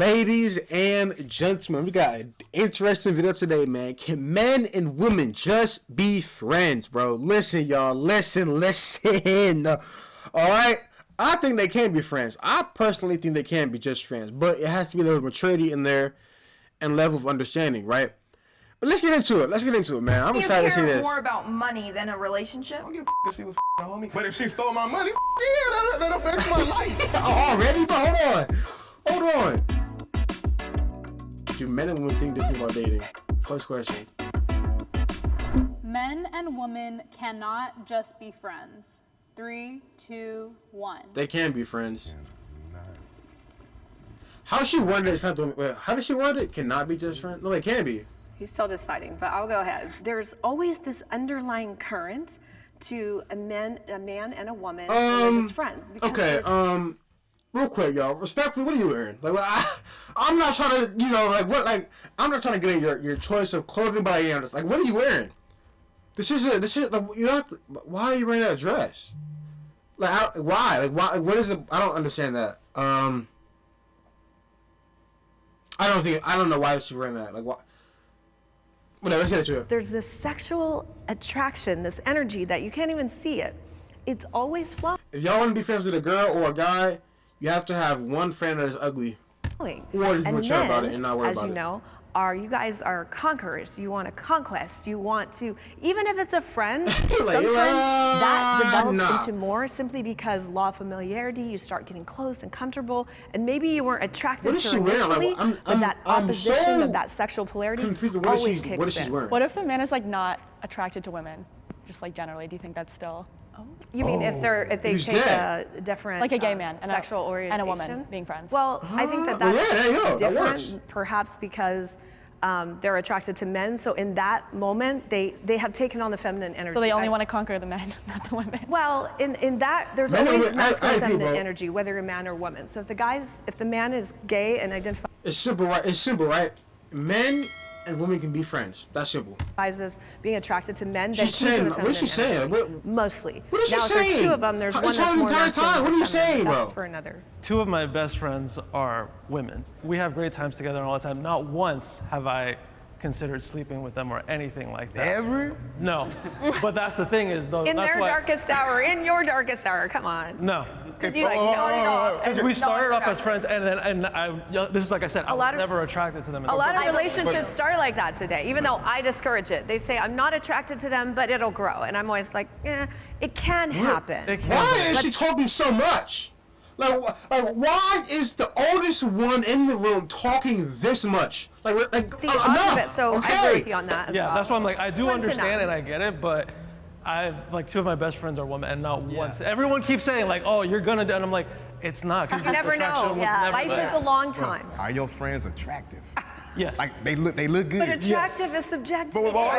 Ladies and gentlemen, we got an interesting video today, man. Can men and women just be friends, bro? Listen, y'all. Listen. Alright? I think they can be friends. I personally think they can be just friends. But it has to be a little maturity in there and level of understanding, right? But let's get into it. Man. I'm excited to see this. You care more about money than a relationship? I don't give a if she was homie. But if she stole my money, yeah, that affects my life. Already? But hold on. Do men and women think different about dating? First question. Men and women cannot just be friends. 3, 2, 1. They can be friends. How she worded it? How does she word it? Cannot be just friends? No, they can be. He's still deciding, but I'll go ahead. There's always this underlying current to a man and a woman, and they're just friends. Okay, real quick, y'all. Respectfully, what are you wearing? I'm not trying to, I'm not trying to get in your choice of clothing, but I am just what are you wearing? This is why are you wearing that dress? Why? What is it? I don't understand that. I don't know why she's wearing that. Why? Whatever, let's get into it. There's this sexual attraction, this energy that you can't even see it. It's always flowing. If y'all want to be friends with a girl or a guy, you have to have one friend that is ugly. Or just be mature about it and not worry about it. As you know, you guys are conquerors. You want a conquest. You want to, even if it's a friend, sometimes that develops into more simply because law of familiarity, you start getting close and comfortable, and maybe you weren't attracted to her initially, but that opposition of that sexual polarity always kicks in. What if the man is not attracted to women, just generally? Do you think that's still? You mean if they take a different like a gay man and sexual orientation and a woman being friends? Well, I think that's different, perhaps because they're attracted to men. So in that moment, they have taken on the feminine energy. So they only want to conquer the men, not the women. Well, in that there's always masculine feminine energy, whether you're a man or woman. So if the man is gay and identifies, it's simple, right? Men and women can be friends. That's simple. As being attracted to men, then she's saying, what is she saying? Mostly. What is she saying? Now, if there's two of them, there's one that's more masculine. What are you saying, bro? That's for another. Two of my best friends are women. We have great times together all the time. Not once have I considered sleeping with them or anything like that. Ever? No. But that's the thing is, though. In their darkest hour, in your darkest hour, come on. No. Because you started off. Because we started off as friends, and this is like I said, I was never attracted to them. A lot of relationships start like that today, even though I discourage it. They say, I'm not attracted to them, but it'll grow. And I'm always like, it can happen. It can. Why is she talking so much? Why is the oldest one in the room talking this much? The opposite, so I agree with you on that as well. That's why I'm I do understand and I get it, but two of my best friends are women, and not once. Everyone keeps saying oh, you're gonna do, and I'm it's not. You never know. Life is a long time. Are your friends attractive? Yes. They look good. But attractive is subjective. But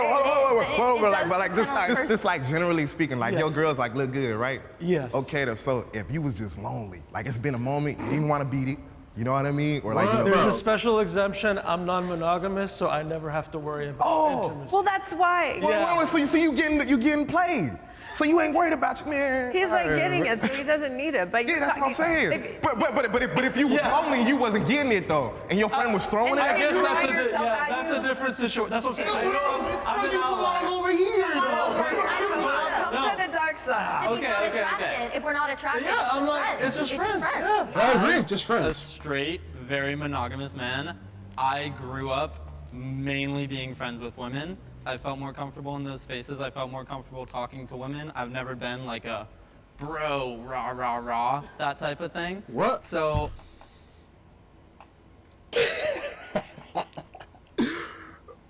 generally speaking, your girls look good, right? Yes. Okay, so if you was just lonely, it's been a moment, you didn't want to beat it, you know what I mean? Or there's a special exemption. I'm non-monogamous, so I never have to worry about intimacy. Well, that's why. So you getting played. So you ain't worried about man. He's getting it, so he doesn't need it. But that's what I'm saying. But if you was lonely and you wasn't getting it though, and your friend was throwing it, I guess that's a different situation. That's what I'm saying. You belong over here. Come to the dark side. If he's not attracted, if we're not attracted, it's just friends. Yeah. I agree, just friends. A straight, very monogamous man. I grew up mainly being friends with women. I felt more comfortable in those spaces. I felt more comfortable talking to women. I've never been a bro, rah, that type of thing. What? So.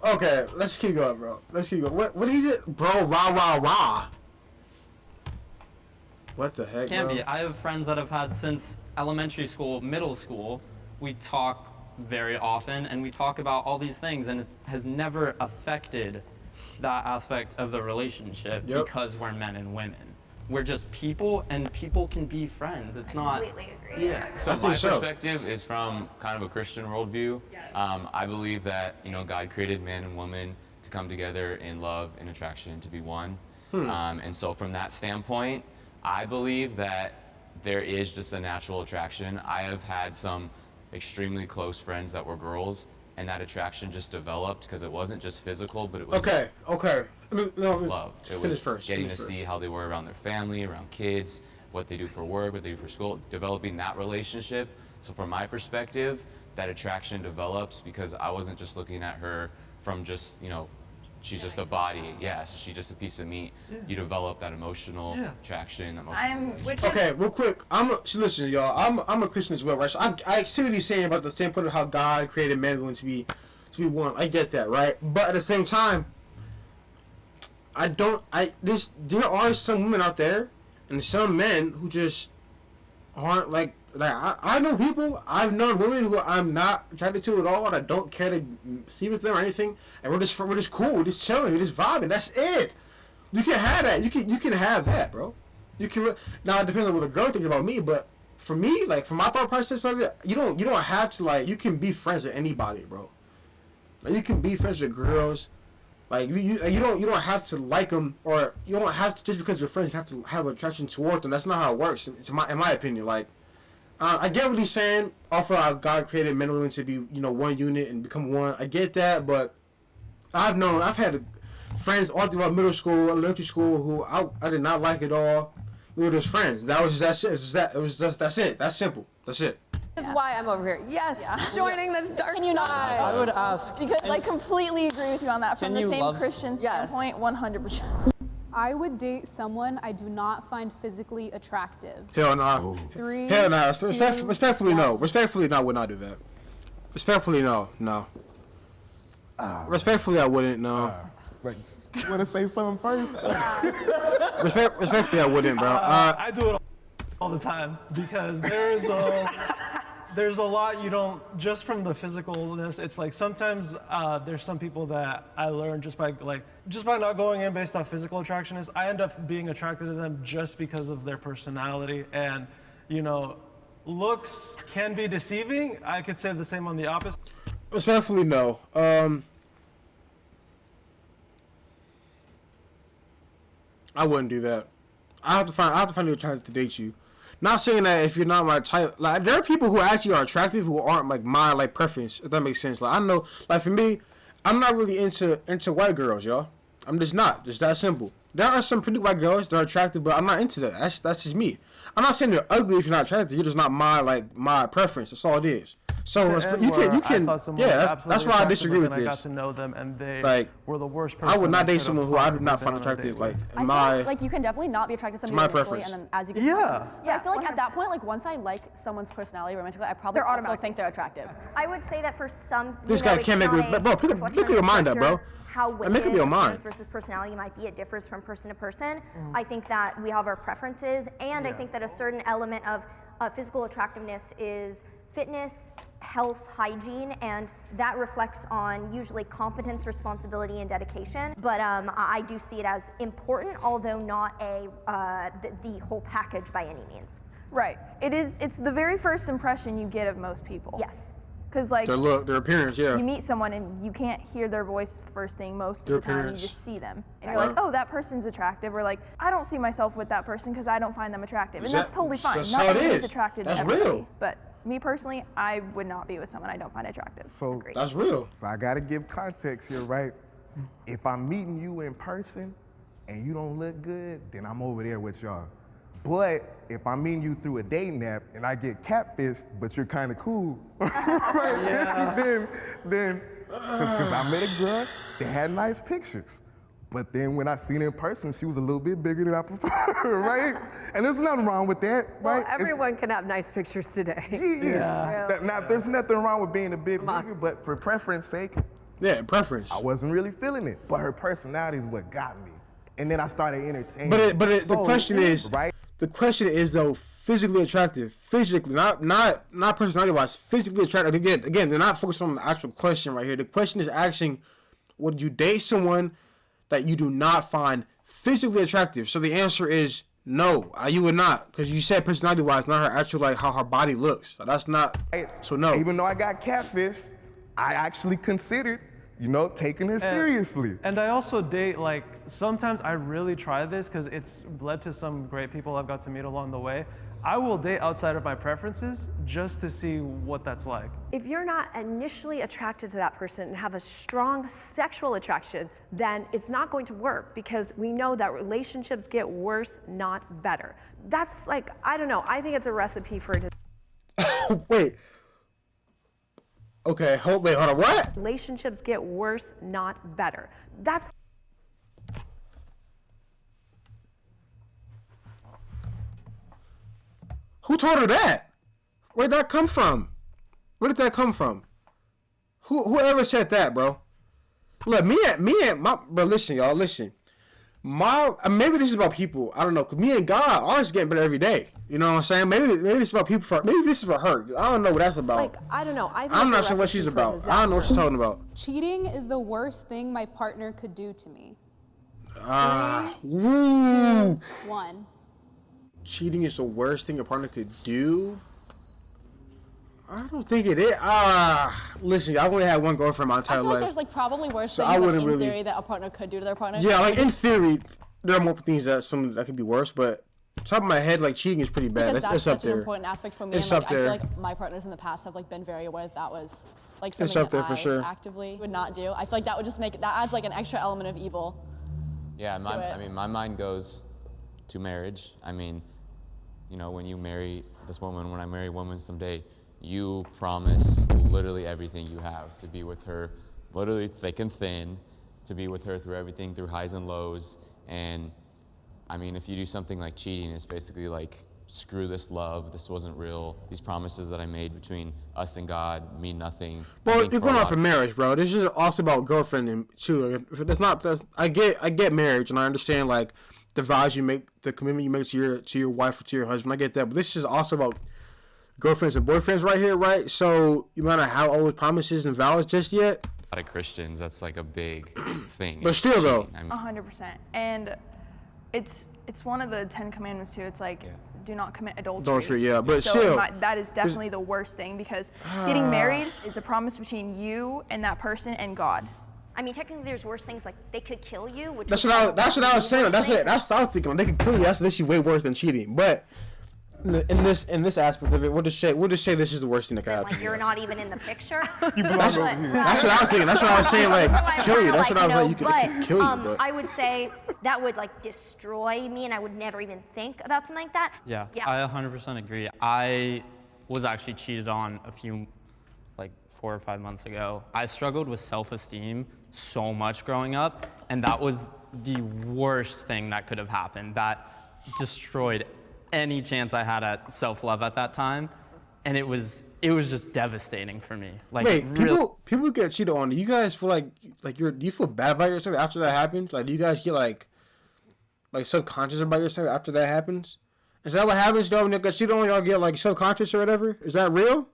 Okay, let's keep going, bro. Let's keep going. What did he do? Bro, rah. What the heck, Can bro? be. I have friends that I've had since elementary school, middle school. We talk very often, and we talk about all these things, and it has never affected that aspect of the relationship because we're men and women. We're just people, and people can be friends. It's not. Completely agree. Yeah. So my perspective is from kind of a Christian worldview. I believe that God created man and woman to come together in love and attraction, to be one. And so from that standpoint, I believe that there is just a natural attraction. I have had some extremely close friends that were girls, and that attraction just developed because it wasn't just physical, but it was Okay. love. It Finish was first. getting finish to first. see how they were around their family, around kids, what they do for work, what they do for school, developing that relationship. So from my perspective, that attraction develops because I wasn't just looking at her from just, she's just a body. Yeah, she's just a piece of meat. You develop that emotional attraction. Okay, real quick. Listen, y'all. I'm a Christian as well, right? So I see what he's saying about the standpoint of how God created man and woman to be one. I get that, right? But at the same time, there are some women out there and some men who just aren't like I know people. I've known women who I'm not attracted to at all, and I don't care to see with them or anything. And we're just cool, we're just chilling, we're just vibing. That's it. You can have that. You can have that, bro. You can. Now it depends on what a girl thinks about me, but for me, like for my thought process of it, you don't have to like. You can be friends with anybody, bro. Like, you can be friends with girls. Like you don't have to like them, or you don't have to just because you're friends. You have to have attraction toward them. That's not how it works. In my opinion, like. I get what he's saying. Off of how God created men and women to be, one unit and become one. I get that, but I've had friends all throughout middle school, elementary school, who I did not like at all. We were just friends. That's it. That's simple. That's it. This is why I'm over here. Yes, joining this dark Can you not? side. I would ask. Because I completely agree with you on that. From Can the you same love- Christian Yes. standpoint, 100%. I would date someone I do not find physically attractive. Hell no. 3, Hell no. 2, Respectfully, 1. no. Respectfully, no. I would not do that. Respectfully, no. No. Respectfully, I wouldn't. No. Like, you want to say something first? Respectfully, I wouldn't, bro. I do it all the time because there's a lot you don't, just from the physicalness, it's like sometimes there's some people that I learned just by not going in based off physical attraction is I end up being attracted to them just because of their personality. And, looks can be deceiving. I could say the same on the opposite. Respectfully, no. I wouldn't do that. I have to find you attractive to date you. Not saying that if you're not my type, like there are people who actually are attractive who aren't like my like preference. If that makes sense. Like I know, like for me, I'm not really into white girls, y'all. I'm just not. Just that simple. There are some pretty white girls that are attractive, but I'm not into that. That's just me. I'm not saying you're ugly if you're not attractive. You're just not my preference. That's all it is. So you can yeah. That's why I disagree with this. I got to know them and they like, were the worst person. I would not I date could someone have who I do possibly not been find on a date attractive. with. Like I feel like you can definitely not be attracted to somebody my romantically, preference. and then as you get Yeah. I feel like at that point, like once I like someone's personality romantically, I probably also think they're attractive. I would say that for some, This guy can't make it. Bro, look at your mind up, bro. How And make up your mind. appearance versus personality might be, it differs from person to person. I think that we have our preferences, and I think that a certain element of physical attractiveness is fitness, health, hygiene, and that reflects on usually competence, responsibility, and dedication. But I do see it as important, although not the whole package by any means. Right. It's the very first impression you get of most people. Yes. Because like Their look, their appearance, yeah. you meet someone and you can't hear their voice first thing most Their of the time. appearance. You just see them, and you're like, oh, that person's attractive, or like, I don't see myself with that person because I don't find them attractive, and that's totally fine. That's Not how it everyone's is. attracted That's to everybody, real. but me personally, I would not be with someone I don't find attractive. So That's real. So I gotta give context here, right? If I'm meeting you in person and you don't look good, then I'm over there with y'all. But if I'm meeting you through a dating app and I get catfished, but you're kind of cool, right? then, because I met a girl that had nice pictures. But then when I seen her in person, she was a little bit bigger than I prefer, right? And there's nothing wrong with that, right? Well, everyone can have nice pictures today. Now, there's nothing wrong with being a bit bigger, but for preference sake, Yeah, preference. I wasn't really feeling it. But her personality is what got me. And then I started entertaining. The question is, right? The question is though, physically attractive, physically, not personality wise, physically attractive. Again, they're not focused on the actual question right here. The question is asking, would you date someone that you do not find physically attractive? So the answer is no, you would not, because you said personality wise, not her actual like how her body looks. So that's not. So no. Even though I got catfished, I actually considered, taking her seriously. And I also date, sometimes I really try this because it's led to some great people I've got to meet along the way. I will date outside of my preferences just to see what that's like. If you're not initially attracted to that person and have a strong sexual attraction, then it's not going to work because we know that relationships get worse, not better. That's like, I don't know, I think it's a recipe for Wait. Okay, hold on, what? relationships get worse, not better. That's Who told her that? Where'd that come from? Where did that come from? Whoever said that, bro? Look, me and my, bro, listen, y'all, listen. Maybe this is about people. I don't know, cause me and God, ours getting better every day. You know what I'm saying? Maybe this is about people. Maybe this is for her. I don't know what that's about. like, I don't know. I think I'm it's a not sure what recipe she's for about. I don't know what she's talking about. Cheating is the worst thing my partner could do to me. Woo. 1. Cheating is the worst thing a partner could do. I don't think it is. Listen, I've only had one girlfriend my I entire feel like life. there's like probably worse So things I like, wouldn't in really- theory that a partner could do to their partner. Yeah, like in theory, there are more things that could be worse, but top of my head, like cheating is pretty bad. Because It's that's up such an there. important aspect for me. It's and up like, I there. feel like my partners in the past have like been very aware that that was like It's something up there that for I sure. actively would not do. I feel like that would just make that adds like an extra element of evil. Yeah, it. I mean, my mind goes to marriage. I mean, you know, when you marry this woman, when I marry a woman someday, you promise literally everything you have to be with her, literally thick and thin, to be with her through everything, through highs and lows. And I mean, if you do something like cheating, it's basically like, screw this love, this wasn't real. These promises that I made between us and God mean nothing. Well, you're going off for marriage, bro. This is also about girlfriend and too. If it's not, I get marriage and I understand like the vows you make, the commitment you make to your wife or to your husband. I get that, but this is also about girlfriends and boyfriends right here, right? So you might not have all those promises and vows just yet. A lot of Christians, that's like a big thing. But still, though. I mean, 100%. And it's one of the 10 commandments too. It's like, do not commit adultery. Adultery, yeah, but so still. that is definitely the worst thing because getting married is a promise between you and that person and God. I mean, technically, there's worse things like they could kill you. Which That's would what I was probably saying. be That's worse what I was thinking. They can kill you. That's literally way worse than cheating. But in this aspect of it, we'll just say this is the worst thing that could happen. Like you're not even in the picture. That's what I was thinking. That's what I was saying. Like kill you. That's what I was like. You could kill you. But I would say that would like destroy me, and I would never even think about something like that. Yeah, Yeah. I 100% agree. I was actually cheated on a few, like 4 or 5 months ago. I struggled with self-esteem so much growing up, and that was the worst thing that could have happened. That destroyed any chance I had at self-love at that time, and it was just devastating for me. Like, wait, people get cheated on. Do you guys feel like do you feel bad about yourself after that happens? Like, do you guys get like subconscious about yourself after that happens? Is that what happens? Y'all when you get cheated on, y'all get like subconscious or whatever? Is that real?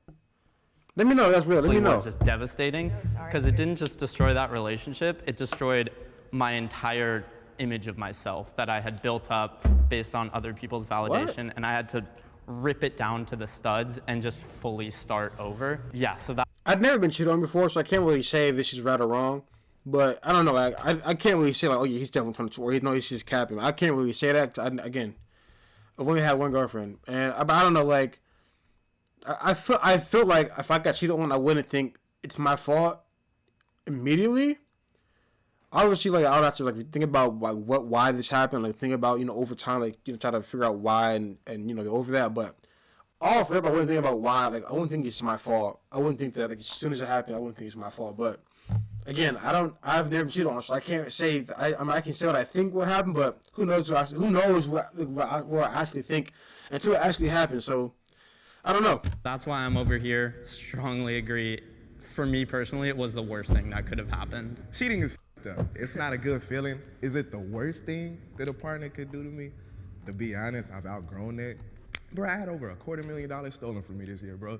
Let me know. That's real. Let me know. was just devastating because it didn't just destroy that relationship, it destroyed my entire image of myself that I had built up based on other people's validation, and I had to rip it down to the studs and just fully start over. Yeah, so that. I've never been cheated on before, so I can't really say if this is right or wrong. But I don't know. Like, I can't really say like, oh yeah, he's definitely 22, or he's just capping. I can't really say that. Again, I've only had one girlfriend, and I don't know. Like, I feel like if I got cheated on, I wouldn't think it's my fault immediately. Obviously, like I would have to like think about like why this happened, like think about over time, like try to figure out why and get over that. But all for it, I wouldn't think about why. Like I wouldn't think it's my fault. I wouldn't think that like as soon as it happened, I wouldn't think it's my fault. But again, I've never cheated on, so I can't say. I can say what I think will happen, but who knows? Who knows what I actually think until it actually happens. So I don't know. That's why I'm over here. Strongly agree. For me personally, it was the worst thing that could have happened. Cheating is f***ed up. It's not a good feeling. Is it the worst thing that a partner could do to me? To be honest, I've outgrown that. Bro, I had over $250,000 stolen from me this year, bro.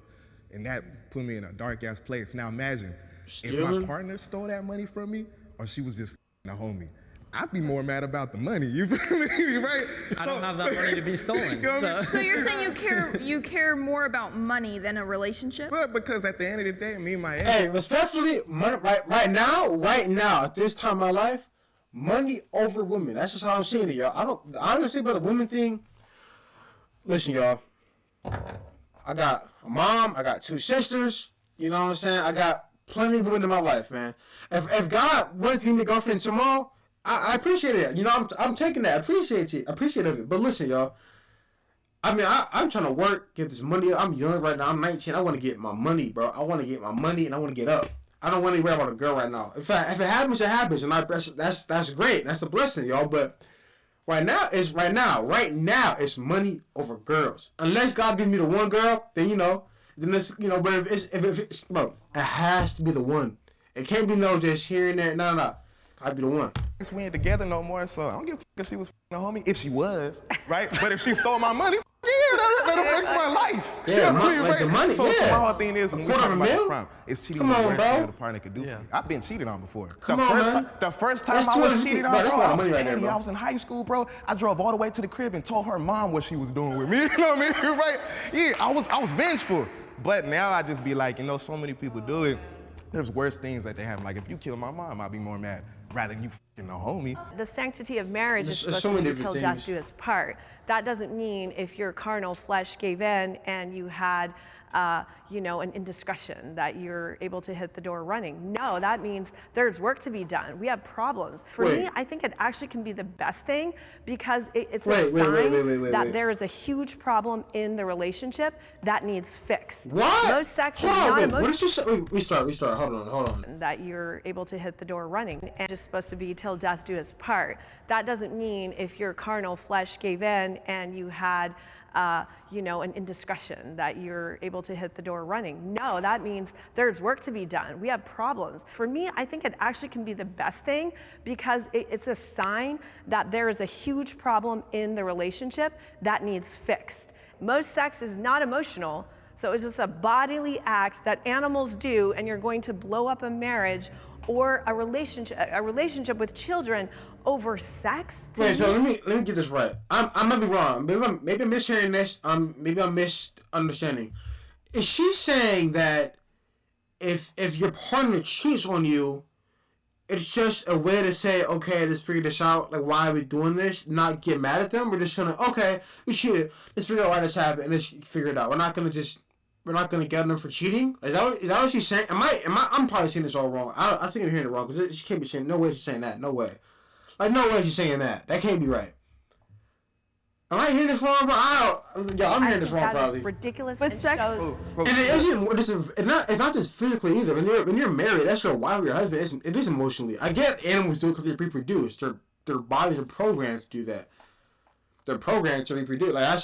And that put me in a dark ass place. Now imagine, if my partner stole that money from me, or she was just a homie, I'd be more mad about the money. You feel me, right? I don't have that money to be stolen. So you're saying you care more about money than a relationship? But because at the end of the day, me and my ex. Hey, respectfully, money, right now, at this time in my life, money over women. That's just how I'm seeing it, y'all. I don't honestly about the women thing. Listen, y'all. I got a mom. I got 2 sisters. You know what I'm saying? I got plenty of women in my life, man. If God wants to give me a girlfriend tomorrow, I appreciate it. You know, I'm taking that. I appreciate it. But listen, y'all. I mean, I'm trying to work, get this money. I'm young right now. I'm 19. I want to get my money, bro. I want to get my money, and I want to get up. I don't want to worry about a girl right now. In fact, if it happens, it happens, and that's great. That's a blessing, y'all. But right now, it's money over girls. Unless God gives me the one girl, then then it's But if it's bro, it has to be the one. It can't be no just here and there. No. I'd be the one. We ain't together no more, so I don't give a fuck if she was a homie. If she was, right? But if she stole my money, that affects my life. Yeah, you know what I mean, right? The money. So the whole thing is, when we talk about the crime, it's cheating on the worst thing a partner could do. Yeah. I've been cheated on before. The first time I was cheated on, bro, I was petty. I was in high school, bro. I drove all the way to the crib and told her mom what she was doing with me. You know what I mean? Right? Yeah, I was vengeful. But now I just be like, so many people do it. There's worse things that they have. Like, if you kill my mom, I'd be more mad rather than you f***ing a homie. The sanctity of marriage is supposed to be till death do us part. That doesn't mean if your carnal flesh gave in and you had an indiscretion that you're able to hit the door running. No, that means there's work to be done. We have problems. For me, I think it actually can be the best thing because it's a sign that there is a huge problem in the relationship that needs fixed. What? No sex is not emotional. What did you say? We start. Hold on. That you're able to hit the door running and it's just supposed to be till death do us part. That doesn't mean if your carnal flesh gave in and you had an indiscretion that you're able to hit the door running. No, that means there's work to be done. We have problems. For me, I think it actually can be the best thing because it's a sign that there is a huge problem in the relationship that needs fixed. Most sex is not emotional, so it's just a bodily act that animals do, and you're going to blow up a marriage or a relationship with children over sex. Wait, so let me get this right. I might be wrong. Maybe I'm mishearing this. Maybe I'm misunderstanding. Is she saying that if your partner cheats on you, it's just a way to say, okay, let's figure this out. Like, why are we doing this? Not get mad at them. We're just gonna, okay, we cheated. Let's figure out why this happened and let's figure it out. We're not gonna get them for cheating. Is that what she's saying? I'm probably saying this all wrong. I think I'm hearing it wrong because she can't be saying. No way she's saying that. No way. Like, no way she's saying that. That can't be right. Am I hearing this wrong, bro? I'm hearing this wrong, probably. Is ridiculous. With sex, and it's not just physically either. When you're married, that's your wife or your husband. It is emotionally. I get animals do it because they reproduce. Their bodies are programmed to do that. They're programmed to reproduce. Like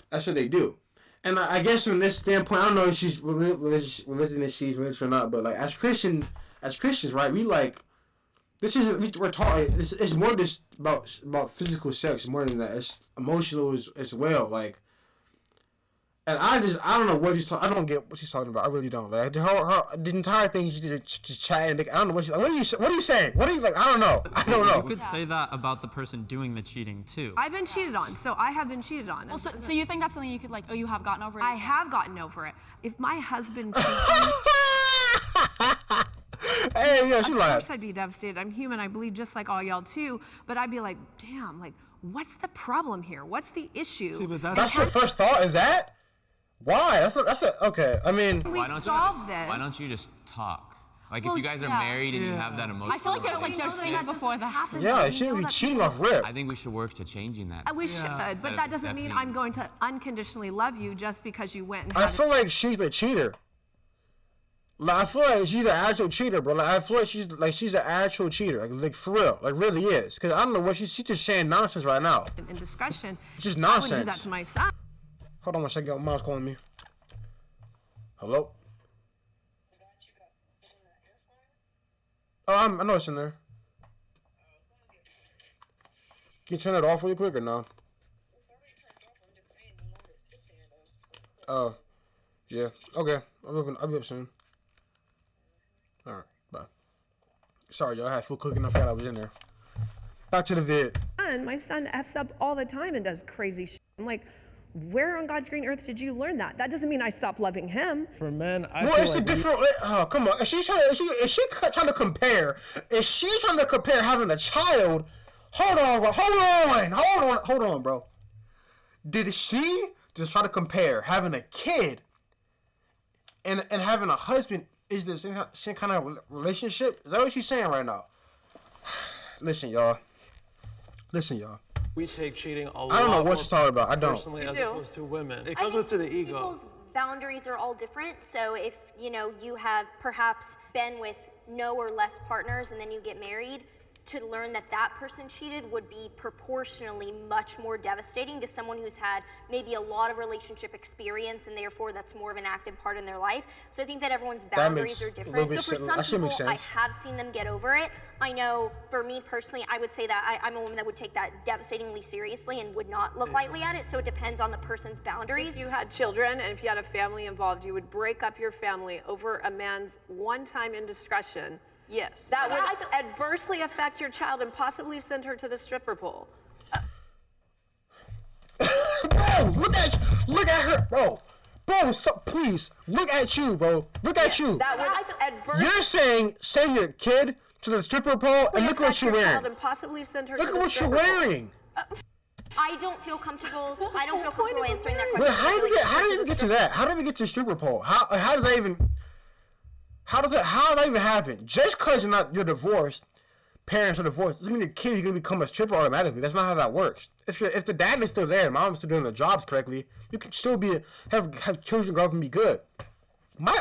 that's what they do. And I guess from this standpoint, I don't know if she's religious or not, but like as Christians, right? We like. We're taught. It's more just about physical sex more than that. It's emotional as well. Like, and I don't know what she's talking. I don't get what she's talking about. I really don't. Like the entire thing, she's just chatting. I don't know what she's like. What are you saying? What are you like? I don't know. You could say that about the person doing the cheating too. I've been cheated on, so I have been cheated on. Well, so you think that's something you could you have gotten over it? I have gotten over it. If my husband cheated. Hey, yeah, she lied. Of course I'd be devastated. I'm human. I bleed just like all y'all too. But I'd be like, damn, like, what's the problem here? What's the issue? See, but that's your first thought, is that? Why? Okay. I mean, why don't you just talk? Like, if you guys are married and you have that emotion. I feel like there's things before that happen. Yeah, you shouldn't be cheating off rip. I think we should work to changing that. We should, but that doesn't mean I'm going to unconditionally love you just because you went and I feel like she's the cheater. Like, I feel like she's the actual cheater, bro. Like, I feel like she's the actual cheater. Like for real. Like, really is. Because I don't know what she's just saying nonsense right now. In discussion. It's just nonsense. I wouldn't do that to my son. Hold on one second. Mom's calling me. Hello? Oh, I know it's in there. Can you turn it off really quick or no? Oh. Yeah. Okay. I'll be up soon. Alright, bye. Sorry, y'all. I had food cooking. I forgot I was in there. Back to the vid. My son F's up all the time and does crazy shit. I'm like, where on God's green earth did you learn that? That doesn't mean I stopped loving him. For men, it's a different. Oh, come on. Is she trying to compare? Is she trying to compare having a child? Hold on, bro. Hold on, bro. Did she just try to compare having a kid and having a husband is the same kind of relationship. Is that what she's saying right now? Listen, y'all. We take cheating a lot. I don't know what you're talking about. I don't. Personally, as opposed to women. It comes to the ego. People's boundaries are all different. So if, you have perhaps been with no or less partners and then you get married, to learn that person cheated would be proportionally much more devastating to someone who's had maybe a lot of relationship experience and therefore that's more of an active part in their life. So I think that everyone's boundaries are different. So for some people, I have seen them get over it. I know for me personally, I would say that I'm a woman that would take that devastatingly seriously and would not look lightly at it. So it depends on the person's boundaries. If you had children and if you had a family involved, you would break up your family over a man's one-time indiscretion. Yes. That would adversely affect your child and possibly send her to the stripper pole. Bro, look at her, bro. Please, look at you, bro. Look at you. That would adversely. You're saying send your kid to the stripper pole and look what you're wearing. And possibly send her Look to at the what you're stripper pole. wearing. I don't feel comfortable answering that question. Wait, how do you even get to that? How do we get to the stripper pole? How does that even happen? Just because you're divorced, parents are divorced, doesn't mean your kid is gonna become a stripper automatically. That's not how that works. If the dad is still there, and mom's still doing their jobs correctly, you can still have children grow up and be good. My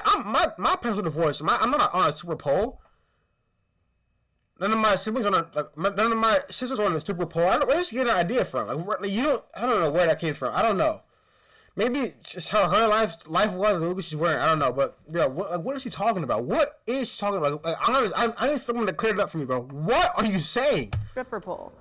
parents are divorced. I'm not on a stripper pole. None of my siblings none of my sisters are on a stripper pole. Where did you get an idea from? I don't know where that came from. I don't know. Maybe it's just how her life was, the look she's wearing. I don't know, but what is she talking about? What is she talking about? I need someone to clear it up for me, bro. What are you saying? Stripper pole.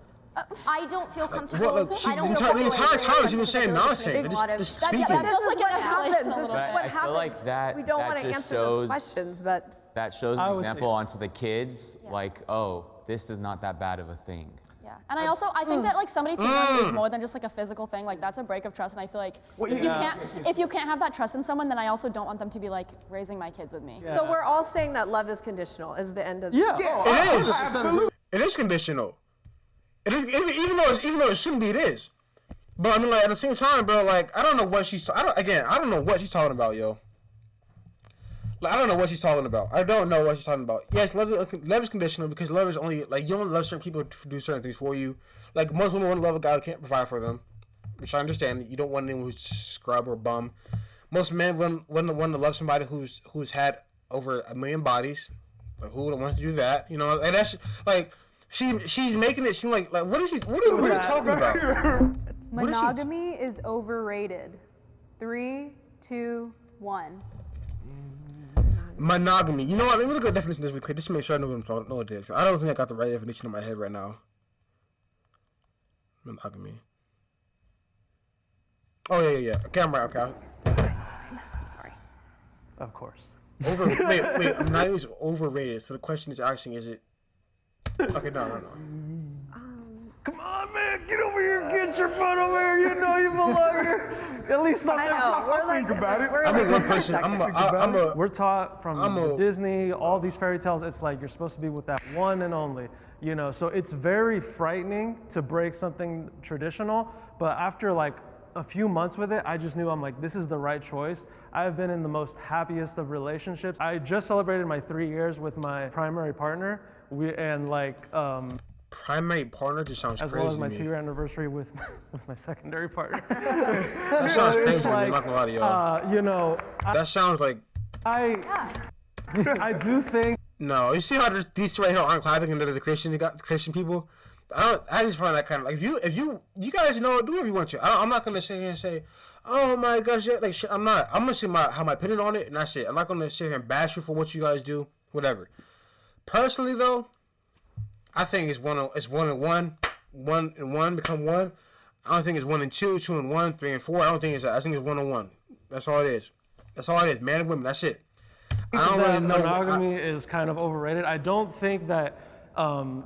I don't feel comfortable. The entire time she's been saying nonsense. Just speaking. That feels like an escalation. But I feel like that. We don't want to just answer shows, those questions, but that shows an example onto the kids. Like, oh, this is not that bad of a thing. Yeah, and I think that like somebody cheating on you is more than just like a physical thing. Like that's a break of trust, and I feel like if you can't have that trust in someone, then I also don't want them to be like raising my kids with me. Yeah. So we're all saying that love is conditional. Is the end of it is. Absolutely. It is conditional. It is, even though it shouldn't be. It is. But I mean, like at the same time, bro. Like I don't know what she's. I don't know what she's talking about, yo. Like, I don't know what she's talking about. Yes, love is conditional because love is only, like, you only love certain people to do certain things for you. Like, most women want to love a guy who can't provide for them, which I understand. You don't want anyone who's scrub or bum. Most men want to love somebody who's had over 1 million bodies. Like, who wants to do that? You know, and that's, like, she's making it seem like what are you talking about? Monogamy is overrated. 3, 2, 1. Monogamy. You know what? Let me look at the definition this week, just to make sure I know what I'm talking. Know what it is. I don't think I got the right definition in my head right now. Monogamy. Oh yeah. Okay, I'm right. Okay. Sorry. Of course. Wait. Monogamy is overrated. So the question is asking, is it? Okay, no. Come on, man, get over here, get your foot over here. You know you belong here. At least I know. Think about it. I'm one person. We're taught from Disney, all these fairy tales. It's like you're supposed to be with that one and only. You know, so it's very frightening to break something traditional. But after like a few months with it, I just knew I'm like, this is the right choice. I've been in the most happiest of relationships. I just celebrated my 3 years with my primary partner. Primary partner just sounds as crazy. As well as my 2-year anniversary with my secondary partner. That sounds crazy. Like, I'm not gonna lie to y'all. You know, that sounds like. I do think. No, you see how these two right here aren't clapping and they're the Christian people. I just find that kind of like if you guys know, do whatever you want to. I'm not gonna sit here and say, oh my gosh, like shit. I'm not. I'm gonna say have my opinion on it, and that's it. I'm not gonna sit here and bash you for what you guys do. Whatever. Personally, though, I think it's one and one become one. I don't think it's 1 and 2, 2 and 1, 3 and 4. I think it's 1 and 1. That's all it is. Man and women. That's it. I don't really know. Monogamy is kind of overrated. I don't think that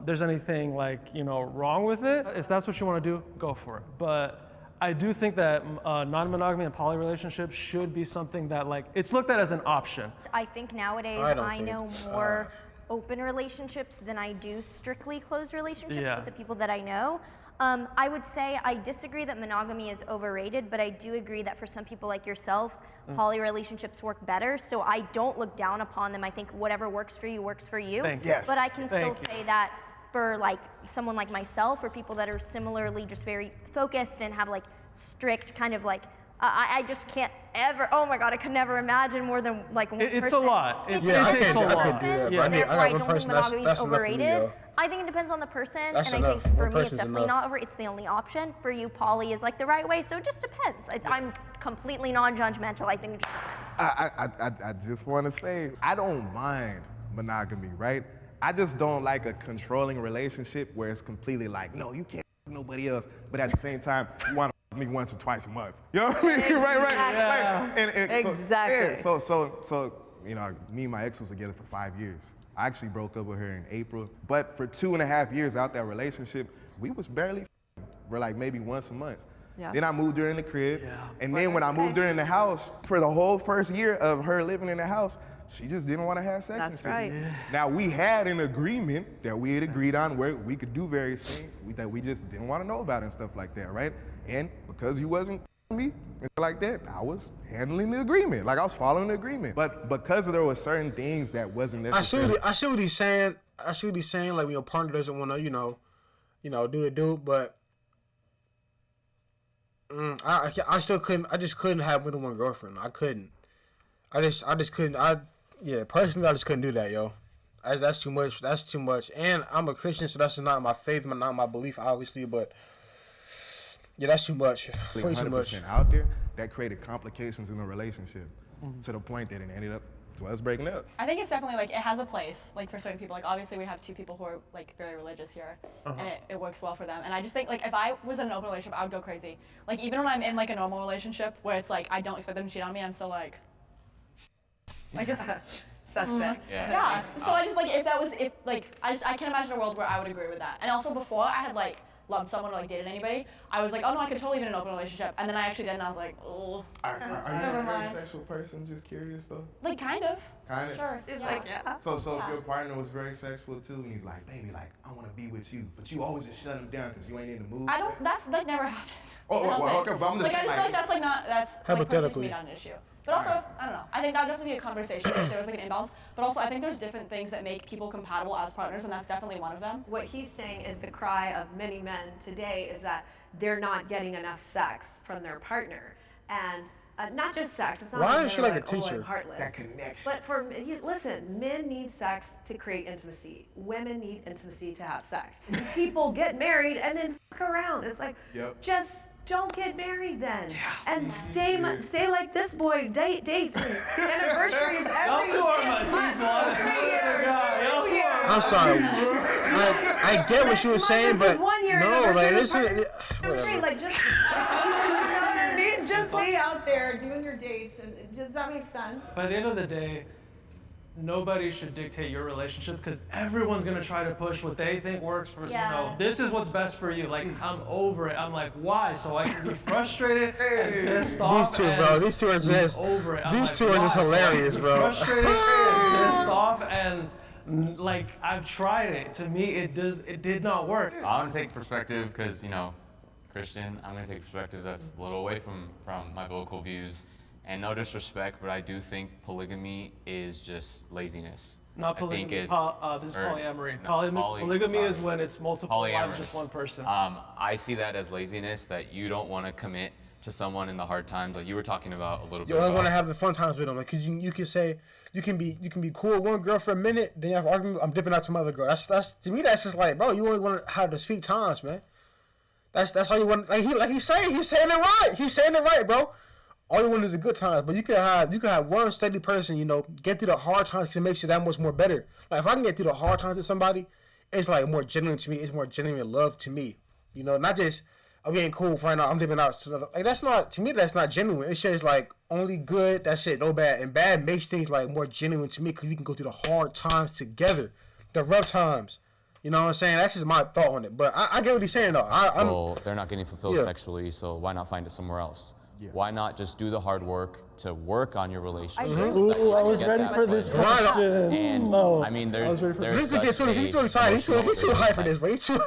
there's anything wrong with it. If that's what you want to do, go for it. But I do think that non-monogamy and poly relationships should be something that it's looked at as an option. I think nowadays I know more open relationships than I do strictly closed relationships with the people that I know. I would say I disagree that monogamy is overrated, but I do agree that for some people like yourself, poly relationships work better. So I don't look down upon them. I think whatever works for you works for you. But I can still say that for like someone like myself, or people that are similarly just very focused and have like strict kind of like, I just can't ever, oh my God, I could never imagine more than like one person. It's a lot. It I takes can't a lot. do that. And therefore, I don't think monogamy is that's enough for me, overrated. yo. I think it depends on the person, That's and I enough. think for One me it's person's definitely enough. not over. It's the only option. For you, poly is like the right way, so it just depends. I'm completely non-judgmental. I think it just depends. I just want to say, I don't mind monogamy, right? I just don't like a controlling relationship where it's completely like, no, you can't f nobody else, but at the same time, you want to f me once or twice a month. You know what I mean? Right. Yeah. Exactly. So, you know, me and my ex was together for 5 years. I actually broke up with her in April, but for 2.5 years out that relationship, we was barely f***ing. We're like maybe once a month. Yeah. Then I moved her in the crib, and then when I moved her in the house, for the whole first year of her living in the house, she just didn't want to have sex. That's and shit. right. Now we had an agreement that we had agreed on where we could do various things that we just didn't want to know about and stuff like that, right? And because you wasn't me and like that, I was handling the agreement, like I was following the agreement. But because there were certain things that wasn't necessary. I see what he's saying. Like when your partner doesn't want to, you know, do the do, but I still couldn't. I just couldn't have more than one girlfriend. I couldn't. I just couldn't. Personally, I just couldn't do that, yo. That's too much. That's too much. And I'm a Christian, so that's not my faith, not my belief, obviously. But yeah, that's too much. Way too much. Out there, that created complications in the relationship to the point that it ended up to us breaking up. I think it's definitely like it has a place, like for certain people. Like obviously we have 2 people who are like very religious here, and it works well for them. And I just think like if I was in an open relationship, I would go crazy. Like even when I'm in like a normal relationship where it's like I don't expect them to cheat on me, I'm still like it's suspect. Yeah. So I just like if I can't imagine a world where I would agree with that. And also before I had like loved someone or like dated anybody, I was like, oh no, I could totally be in an open relationship. And then I actually did, and I was like, oh. Are you a very sexual person? Just curious though. Like kind of. Kind of. Sure. It's like, yeah. So if your partner was very sexual too, and he's like, baby, like I want to be with you, but you always just shut him down because you ain't in the mood. I don't. That's like never happened. Okay, but I'm just like I just feel like that's like not that's hypothetically like, not an issue. But also, I don't know. I think that would definitely be a conversation if there was like an imbalance. But also, I think there's different things that make people compatible as partners, and that's definitely one of them. What he's saying is the cry of many men today is that they're not getting enough sex from their partner. And not just sex. It's not why like is she they're like a teacher? Oh, I'm heartless. That connection. But listen, men need sex to create intimacy. Women need intimacy to have sex. People get married and then fuck around. It's like, just don't get married then. And stay like this boy, dates and anniversaries every year. I'm sorry. I get what you were saying, but no, like this is. Like just, you know what I mean? Just be out there doing your dates, and does that make sense? By the end of the day, nobody should dictate your relationship because everyone's gonna try to push what they think works for, this is what's best for you. Like, I'm over it. I'm like, why? So I can be frustrated and pissed off. These two, bro. These two are just. Over it. These two are just hilarious, bro. Frustrated and pissed off, and like I've tried it. To me, it did not work. I want to take perspective because Christian. I'm going to take perspective that's a little away from my biblical views. And no disrespect, but I do think polygamy is just laziness. Not polygamy. This is polyamory. No, polygamy is when it's multiple wives, polyamorous. just one person. I see that as laziness, that you don't want to commit to someone in the hard times, like you were talking about a little bit. You only want to have the fun times with them, like, cause you can say you can be cool with one girl for a minute, then you have an argument. I'm dipping out to my other girl. That's to me. That's just like, bro, you only want to have the sweet times, man. That's how you want. He's saying it right. He's saying it right, bro. All you want is the good times, but you can have one steady person, get through the hard times because it makes you that much more better. Like if I can get through the hard times with somebody, it's like more genuine to me. It's more genuine love to me. Not just I'm getting cool right now. I'm dipping out to another. Like that's not to me. That's not genuine. It's just like only good. That's it. No bad. And bad makes things like more genuine to me because we can go through the hard times together, the rough times. You know what I'm saying? That's just my thought on it. But I get what he's saying though. Well, they're not getting fulfilled sexually, so why not find it somewhere else? Yeah. Why not just do the hard work to work on your relationship? Ooh, I was ready for this question. And I mean, there's He's too excited. He's too hyped for this, bro. He's too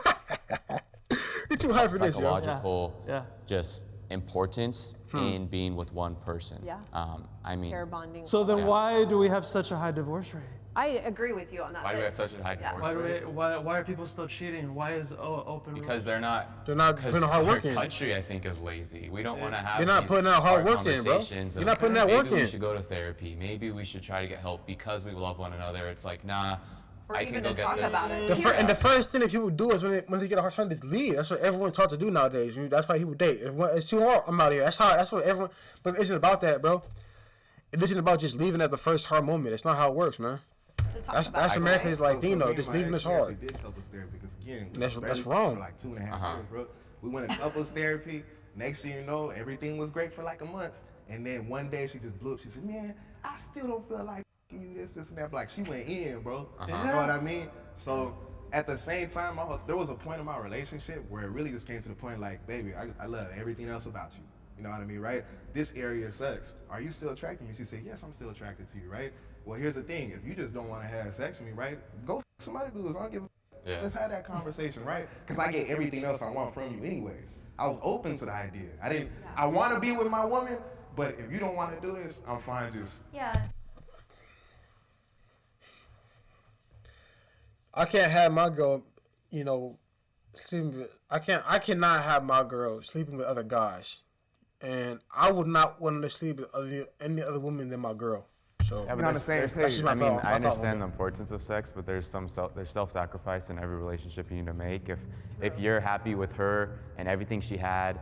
too high for this, yo. psychological Yeah. just importance in being with one person. Yeah. I mean, Pair bonding. So then why do we have such a high divorce rate? I agree with you on that. why do we have such a high divorce rate? Why are people still cheating? Why is open? Because they're not putting hard work in. Our country, I think, is lazy. We don't want to have They're not these putting that hard work in, bro. conversations You're of, not putting that work Maybe we in. should go to therapy. Maybe we should try to get help because we love one another. It's like, nah, Or I even can go to get talk this. about it. And the first thing that people do is when they get a hard time, just leave. That's what everyone's taught to do nowadays. That's why people date. It's too hard. I'm out of here. That's what everyone. But it isn't about that, bro. It isn't about just leaving at the first hard moment. It's not how it works, man. That's America's like thing, though. Just leaving is hard. Did couples therapy because again, That's wrong. For like 2.5 years, bro. We went to couples therapy. Next thing you know, everything was great for like a month, and then one day she just blew up. She said, "Man, I still don't feel like you this and that." Like she went in, bro. You know what I mean? So at the same time, there was a point in my relationship where it really just came to the point like, baby, I love everything else about you. You know what I mean, right? This area sucks. Are you still attracted to me? She said, yes, I'm still attracted to you, right? Well, here's the thing. If you just don't want to have sex with me, right? Go somebody do this. I don't give a Let's have that conversation, right? Because I get everything else I want from you anyways. I was open to the idea. I want to be with my woman, but if you don't want to do this, I'm fine just. Yeah. I can't have my girl, sleeping with, I cannot have my girl sleeping with other guys. And I would not want to sleep with any other woman than my girl. So We're on the same page. I mean, I understand the importance of sex, but there's self-sacrifice in every relationship you need to make. If you're happy with her and everything she had,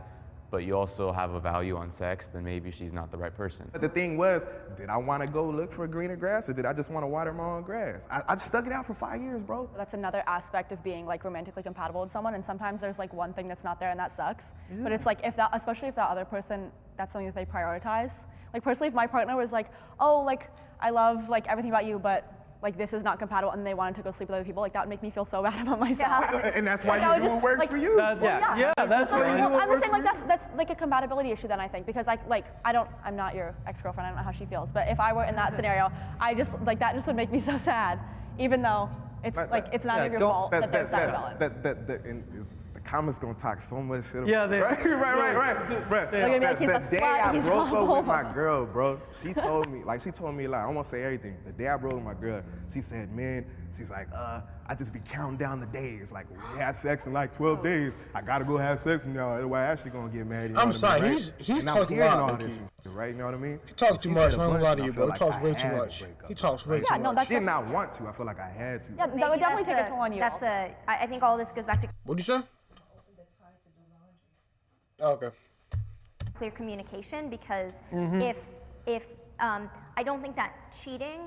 but you also have a value on sex, then maybe she's not the right person. But the thing was, did I want to go look for greener grass, or did I just want to water my own grass? I just stuck it out for 5 years, bro. That's another aspect of being like romantically compatible with someone, and sometimes there's like one thing that's not there and that sucks. But it's like especially if that other person, that's something that they prioritize. Like personally, if my partner was like, oh, like I love like everything about you, but like this is not compatible, and they wanted to go sleep with other people, like that would make me feel so bad about myself. And that's why you do what works for you. That's why you do I'm what just saying works like that's like a compatibility issue then I think, because I'm not your ex-girlfriend, I don't know how she feels, but if I were in that scenario, I just like that just would make me so sad, even though it's it's not your fault that there's that imbalance. The comments gonna talk so much shit about. Yeah, they right. They're gonna be like, he's the a day slut, I he's broke up horrible. with my girl, bro, she told me like I won't say everything. The day I broke up with my girl, she said, man, she's like, I just be counting down the days. Like we had sex in like 12 days. I gotta go have sex with y'all. Otherwise, Ashley gonna get mad. I'm sorry, he's talking a lot, right? You know what I mean? He talks too much. I don't lie to you, bro. He talks way too much. He talks way too much. I did not want to. I feel like I had to. Yeah, that would definitely take a toll on you. I think all this goes back to What'd you say? Oh, okay. clear communication, because if I don't think that cheating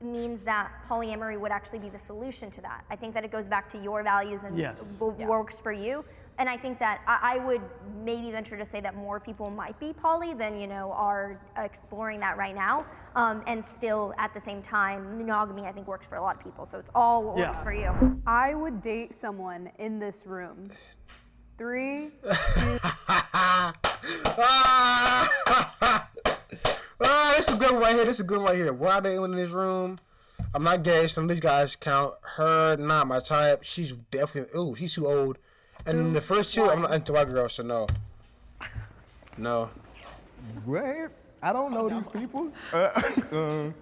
means that polyamory would actually be the solution to that. I think that it goes back to your values and what works for you. And I think that I would maybe venture to say that more people might be poly than are exploring that right now. And still at the same time, monogamy I think works for a lot of people. So it's all what works for you. I would date someone in this room. 3, 2. This is a good one right here. This is a good one right here. Why they in this room? I'm not gay. Some of these guys count. Her, not my type. She's definitely, she's too old. And the first two, I'm not into white girls, so no. No. What? I don't know these people.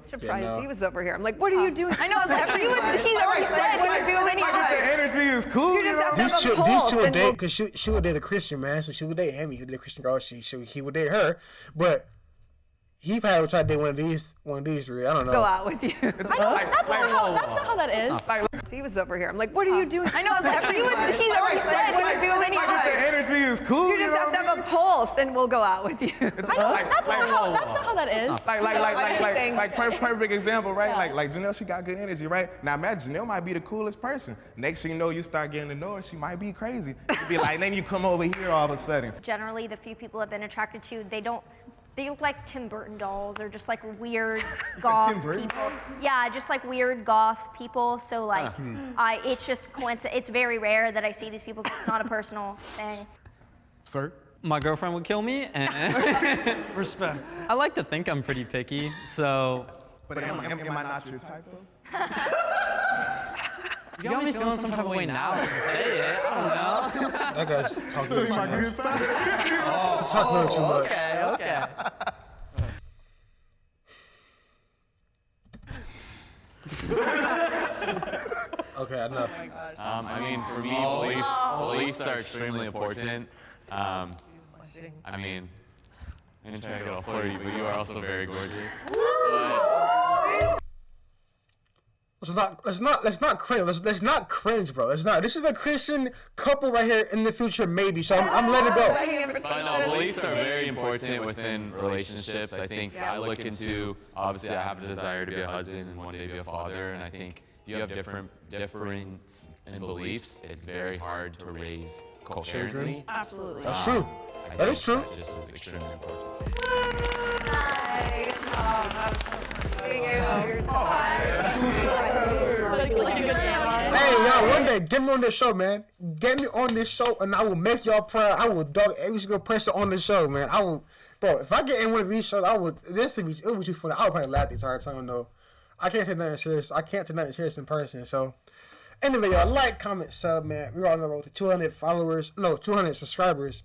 Surprised he was over here. I'm like, what are you doing? I know, I was like, he's already said what you're doing The energy is cool. You just have to have a pulse. These two would date, because she would date a Christian man, so she would date him. He would date a Christian girl, he would date her. But he probably would try to date one of these three. I don't know. Go out with you. That's not how that is. He was over here. I'm like, what are you doing? I know, I was like, he's already said what you're doing anyway. The energy is cool. You just have to have a pulse, and we'll go out with you. That's not how that is. Like perfect example, right? Like Janelle, she got good energy, right? Now imagine Janelle might be the coolest person. Next thing you know, you start getting to know her, she might be crazy. You'd be like, then you come over here all of a sudden. Generally, the few people I've been attracted to, they look like Tim Burton dolls, or just like weird goth people. Yeah, just like weird goth people. So like, it's just coincidence. It's very rare that I see these people. So it's not a personal thing. Sir? My girlfriend would kill me, and Respect. I like to think I'm pretty picky, so. But am I not your type though? You got me feeling some type of way now. Say it. I don't know. That guy's talking too much. He's talking too much. Okay. Okay, enough. I mean, for me, beliefs are extremely important. I mean, I didn't try to get all flirty, but you are also very gorgeous. But Let's not cringe. Let's not cringe, bro. Let's not. This is a Christian couple right here in the future, maybe. So I'm letting it go. But no, beliefs are very important within relationships. I think I look into, obviously I have a desire to be a husband and one day be a father, and I think if you have difference in beliefs, it's very hard to raise coherently. Absolutely. That's true. That is true. That just is extremely important. Hey, y'all, one day, get me on this show, man. Get me on this show, and I will make y'all proud. I will dog every single person on the show, man. I will, bro, if I get in one of these shows, it would be too funny. I would probably laugh the entire time, though. I can't take nothing serious. I can't take nothing serious in person, so. Anyway, y'all, like, comment, sub, man. We're on the road to 200 subscribers.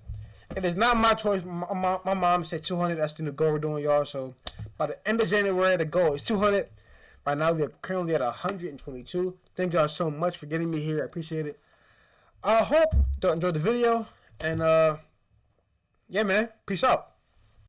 It is not my choice. My mom said 200. That's the new goal we're doing, y'all. So by the end of January, the goal is 200. Right now, we are currently at 122. Thank y'all so much for getting me here. I appreciate it. I hope you enjoyed the video. And, yeah, man. Peace out.